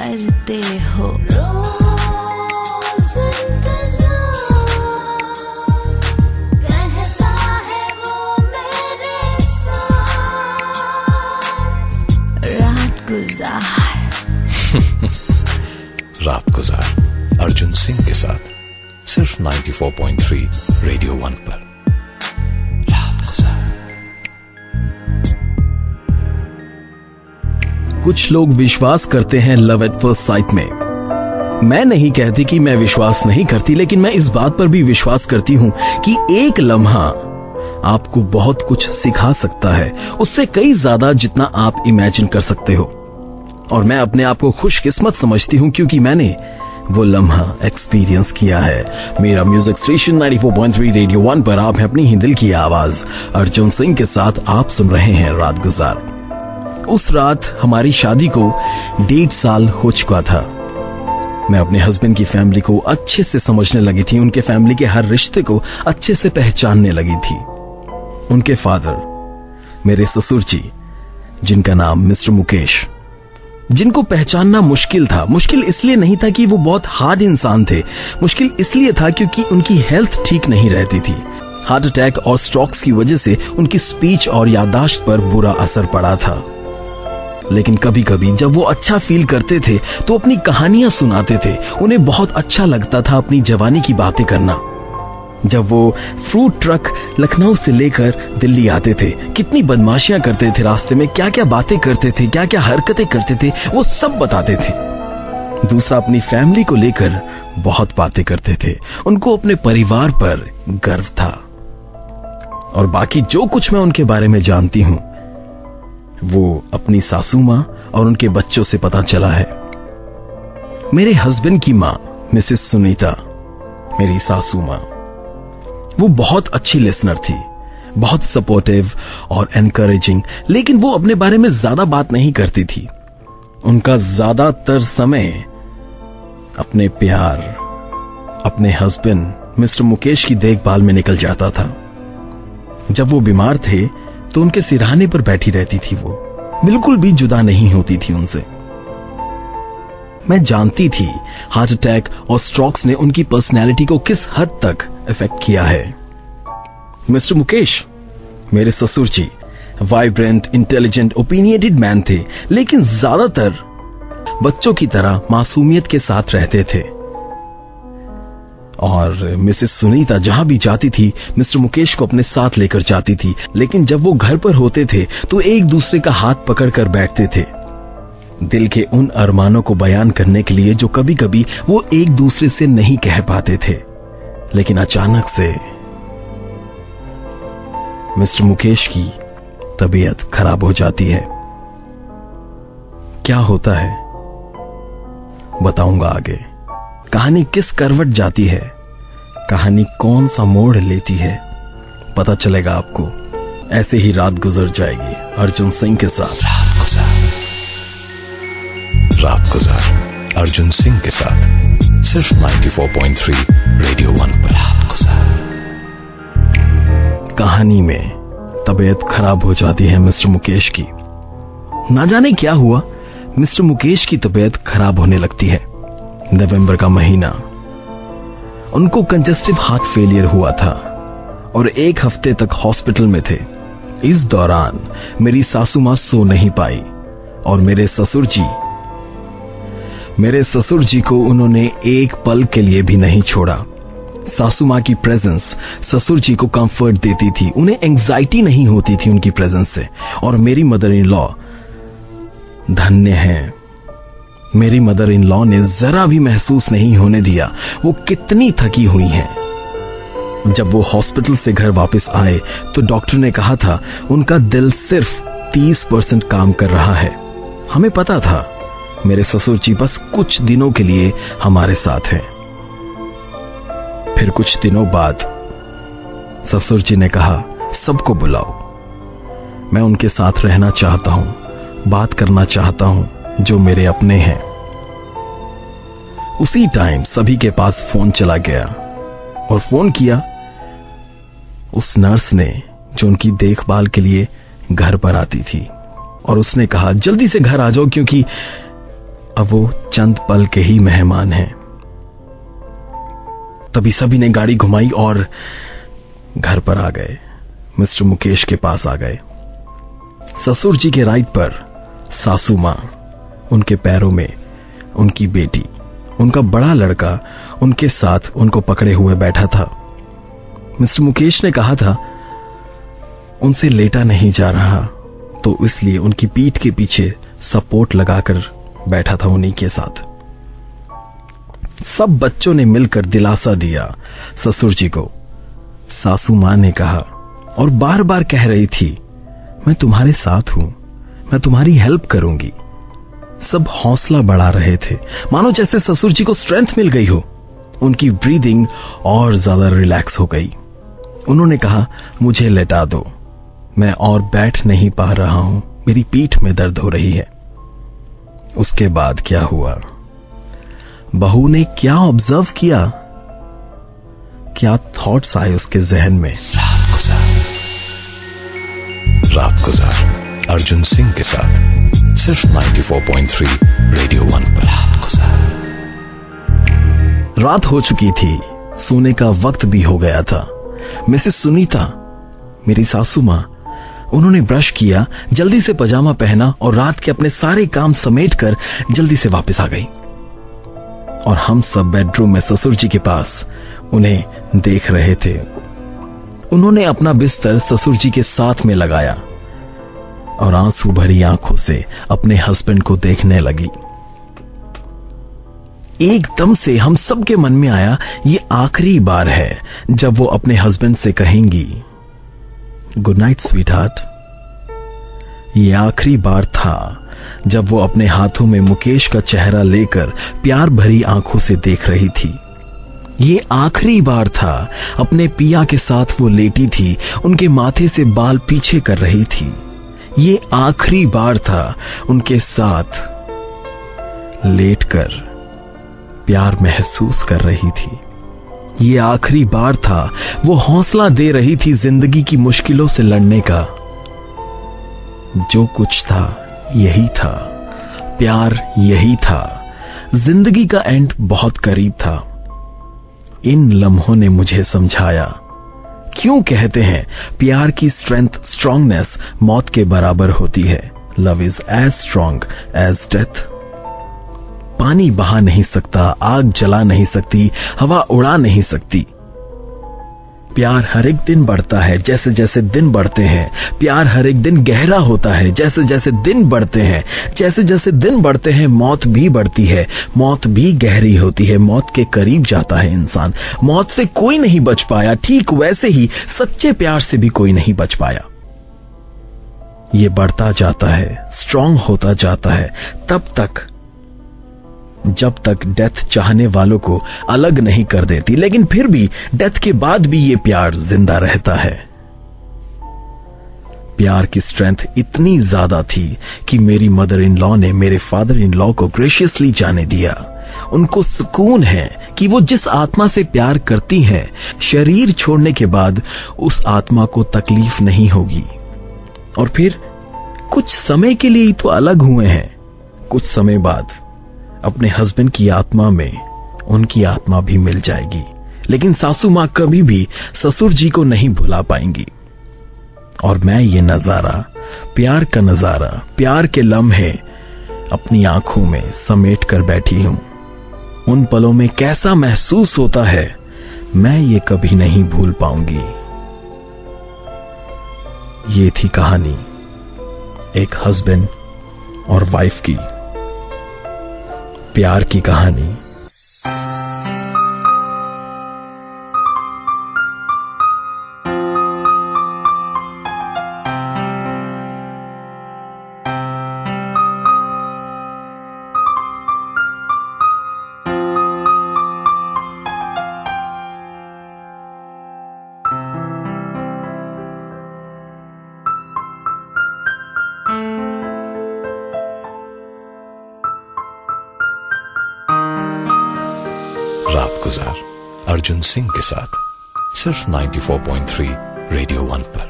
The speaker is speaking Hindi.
करते हो। रोज कहता है वो मेरे साथ। रात गुजार रात गुजार अर्जुन सिंह के साथ सिर्फ 94.3 रेडियो 1 पर। रात गुजार। कुछ लोग विश्वास करते हैं लव एट फर्स्ट साइट में। मैं नहीं कहती कि मैं विश्वास नहीं करती, लेकिन मैं इस बात पर भी विश्वास करती हूं कि एक लम्हा आपको बहुत कुछ सिखा सकता है, उससे कई ज्यादा जितना आप इमेजिन कर सकते हो। और मैं अपने आप को खुशकिस्मत समझती हूं क्योंकि मैंने वो लम्हा एक्सपीरियंस किया है। मेरा म्यूजिक स्टेशन 94.3 रेडियो 1 पर आप हैं अपनी ही दिल की आवाज अर्जुन सिंह के साथ। आप सुन रहे हैं रात गुजार। उस रात हमारी शादी को 1.5 साल हो चुका था। मैं अपने हस्बैंड की फैमिली को अच्छे से समझने लगी थी, उनके फैमिली के हर रिश्ते को अच्छे से पहचानने लगी थी। उनके फादर मेरे ससुर जी, जिनका नाम मिस्टर मुकेश, जिनको पहचानना मुश्किल था। मुश्किल इसलिए नहीं था कि वो बहुत हार्ड इंसान थे, मुश्किल इसलिए था क्योंकि उनकी हेल्थ ठीक नहीं रहती थी। हार्ट अटैक और स्ट्रोक्स की वजह से उनकी स्पीच और याददाश्त पर बुरा असर पड़ा था। लेकिन कभी कभी जब वो अच्छा फील करते थे तो अपनी कहानियां सुनाते थे। उन्हें बहुत अच्छा लगता था अपनी जवानी की बातें करना। जब वो फ्रूट ट्रक लखनऊ से लेकर दिल्ली आते थे, कितनी बदमाशियां करते थे रास्ते में, क्या क्या बातें करते थे, क्या क्या हरकतें करते थे, वो सब बताते थे। दूसरा, अपनी फैमिली को लेकर बहुत बातें करते थे। उनको अपने परिवार पर गर्व था। और बाकी जो कुछ मैं उनके बारे में जानती हूं वो अपनी सासू मां और उनके बच्चों से पता चला है। मेरे हस्बैंड की मां मिसेस सुनीता, मेरी सासू मां, वो बहुत अच्छी लिसनर थी, बहुत सपोर्टिव और एनकरेजिंग, लेकिन वो अपने बारे में ज्यादा बात नहीं करती थी। उनका ज्यादातर समय अपने प्यार, अपने हस्बैंड मिस्टर मुकेश की देखभाल में निकल जाता था। जब वो बीमार थे तो उनके सिरहाने पर बैठी रहती थी। वो बिल्कुल भी जुदा नहीं होती थी उनसे। मैं जानती थी हार्ट अटैक और स्ट्रोक्स ने उनकी पर्सनैलिटी को किस हद तक इफेक्ट किया है। मिस्टर मुकेश, मेरे ससुर जी, वाइब्रेंट, इंटेलिजेंट, ओपिनियटेड मैन थे, लेकिन ज्यादातर बच्चों की तरह मासूमियत के साथ रहते थे। और मिसेस सुनीता जहां भी जाती थी मिस्टर मुकेश को अपने साथ लेकर जाती थी। लेकिन जब वो घर पर होते थे तो एक दूसरे का हाथ पकड़कर बैठते थे, दिल के उन अरमानों को बयान करने के लिए जो कभी कभी वो एक दूसरे से नहीं कह पाते थे। लेकिन अचानक से मिस्टर मुकेश की तबीयत खराब हो जाती है। क्या होता है बताऊंगा आगे। कहानी किस करवट जाती है, कहानी कौन सा मोड़ लेती है, पता चलेगा आपको। ऐसे ही रात गुजर जाएगी अर्जुन सिंह के साथ। रात गुजार अर्जुन सिंह के साथ सिर्फ 94.3 रेडियो 1 पर। रात गुजार। कहानी में तबीयत खराब हो जाती है मिस्टर मुकेश की। ना जाने क्या हुआ, मिस्टर मुकेश की तबीयत खराब होने लगती है। नवंबर का महीना, उनको कंजेस्टिव हार्ट फेलियर हुआ था और 1 हफ्ते तक हॉस्पिटल में थे। इस दौरान मेरी सासू मां सो नहीं पाई और मेरे ससुर जी को उन्होंने एक पल के लिए भी नहीं छोड़ा। सासू मां की प्रेजेंस ससुर जी को कंफर्ट देती थी, उन्हें एंजाइटी नहीं होती थी उनकी प्रेजेंस से। और मेरी मदर इन लॉ धन्य हैं। मेरी मदर इन लॉ ने जरा भी महसूस नहीं होने दिया वो कितनी थकी हुई हैं। जब वो हॉस्पिटल से घर वापस आए तो डॉक्टर ने कहा था उनका दिल सिर्फ 30% काम कर रहा है। हमें पता था मेरे ससुर जी बस कुछ दिनों के लिए हमारे साथ हैं। फिर कुछ दिनों बाद ससुर जी ने कहा सबको बुलाओ, मैं उनके साथ रहना चाहता हूं, बात करना चाहता हूं जो मेरे अपने हैं। उसी टाइम सभी के पास फोन चला गया और फोन किया उस नर्स ने जो उनकी देखभाल के लिए घर पर आती थी। और उसने कहा जल्दी से घर आ जाओ क्योंकि अब वो चंद पल के ही मेहमान हैं। तभी सभी ने गाड़ी घुमाई और घर पर आ गए। मिस्टर मुकेश के पास आ गए। ससुर जी के राइट पर सासू मां, उनके पैरों में उनकी बेटी, उनका बड़ा लड़का उनके साथ उनको पकड़े हुए बैठा था। मिस्टर मुकेश ने कहा था उनसे लेटा नहीं जा रहा, तो इसलिए उनकी पीठ के पीछे सपोर्ट लगाकर बैठा था उन्हीं के साथ। सब बच्चों ने मिलकर दिलासा दिया ससुर जी को। सासू मां ने कहा और बार बार कह रही थी, मैं तुम्हारे साथ हूं, मैं तुम्हारी हेल्प करूंगी। सब हौसला बढ़ा रहे थे, मानो जैसे ससुर जी को स्ट्रेंथ मिल गई हो। उनकी ब्रीदिंग और ज्यादा रिलैक्स हो गई। उन्होंने कहा, मुझे लेटा दो, मैं और बैठ नहीं पा रहा हूं, मेरी पीठ में दर्द हो रही है। उसके बाद क्या हुआ? बहू ने क्या ऑब्जर्व किया, क्या थॉट्स आए उसके जहन में? रात गुजार अर्जुन सिंह के साथ सिर्फ 94.3 रेडियो 1 पर। रात हो चुकी थी, सोने का वक्त भी हो गया था। मिसेस सुनीता, मेरी सासू मां, उन्होंने ब्रश किया, जल्दी से पजामा पहना और रात के अपने सारे काम समेटकर जल्दी से वापस आ गई। और हम सब बेडरूम में ससुर जी के पास उन्हें देख रहे थे। उन्होंने अपना बिस्तर ससुर जी के साथ में लगाया और आंसू भरी आंखों से अपने हस्बैंड को देखने लगी। एकदम से हम सबके मन में आया, ये आखिरी बार है जब वो अपने हस्बैंड से कहेंगी, गुड नाइट स्वीट हार्ट। ये आखिरी बार था जब वो अपने हाथों में मुकेश का चेहरा लेकर प्यार भरी आंखों से देख रही थी। ये आखिरी बार था अपने पिया के साथ वो लेटी थी, उनके माथे से बाल पीछे कर रही थी। ये आखिरी बार था उनके साथ लेटकर प्यार महसूस कर रही थी। ये आखिरी बार था वो हौसला दे रही थी जिंदगी की मुश्किलों से लड़ने का। जो कुछ था यही था, प्यार यही था। जिंदगी का एंड बहुत करीब था। इन लम्हों ने मुझे समझाया, क्यों कहते हैं प्यार की स्ट्रेंथ, स्ट्रांगनेस मौत के बराबर होती है। Love is as strong as death. पानी बहा नहीं सकता, आग जला नहीं सकती, हवा उड़ा नहीं सकती। प्यार हर एक दिन बढ़ता है, जैसे जैसे दिन बढ़ते हैं। प्यार हर एक दिन गहरा होता है, जैसे जैसे दिन बढ़ते हैं। जैसे जैसे दिन बढ़ते हैं मौत भी बढ़ती है, मौत भी गहरी होती है। मौत के करीब जाता है इंसान। मौत से कोई नहीं बच पाया, ठीक वैसे ही सच्चे प्यार से भी कोई नहीं बच पाया। ये बढ़ता जाता है, स्ट्रांग होता जाता है तब तक जब तक डेथ चाहने वालों को अलग नहीं कर देती। लेकिन फिर भी डेथ के बाद भी ये प्यार जिंदा रहता है। प्यार की स्ट्रेंथ इतनी ज्यादा थी कि मेरी मदर इन लॉ ने मेरे फादर इन लॉ को ग्रेशियसली जाने दिया। उनको सुकून है कि वो जिस आत्मा से प्यार करती हैं, शरीर छोड़ने के बाद उस आत्मा को तकलीफ नहीं होगी। और फिर कुछ समय के लिए तो अलग हुए हैं, कुछ समय बाद अपने हस्बैंड की आत्मा में उनकी आत्मा भी मिल जाएगी। लेकिन सासू मां कभी भी ससुर जी को नहीं भुला पाएंगी। और मैं ये नजारा, प्यार का नजारा, प्यार के लम्हे अपनी आंखों में समेट कर बैठी हूं। उन पलों में कैसा महसूस होता है, मैं ये कभी नहीं भूल पाऊंगी। ये थी कहानी एक हस्बैंड और वाइफ की, प्यार की कहानी। रात गुजार अर्जुन सिंह के साथ सिर्फ 94.3 रेडियो 1 पर।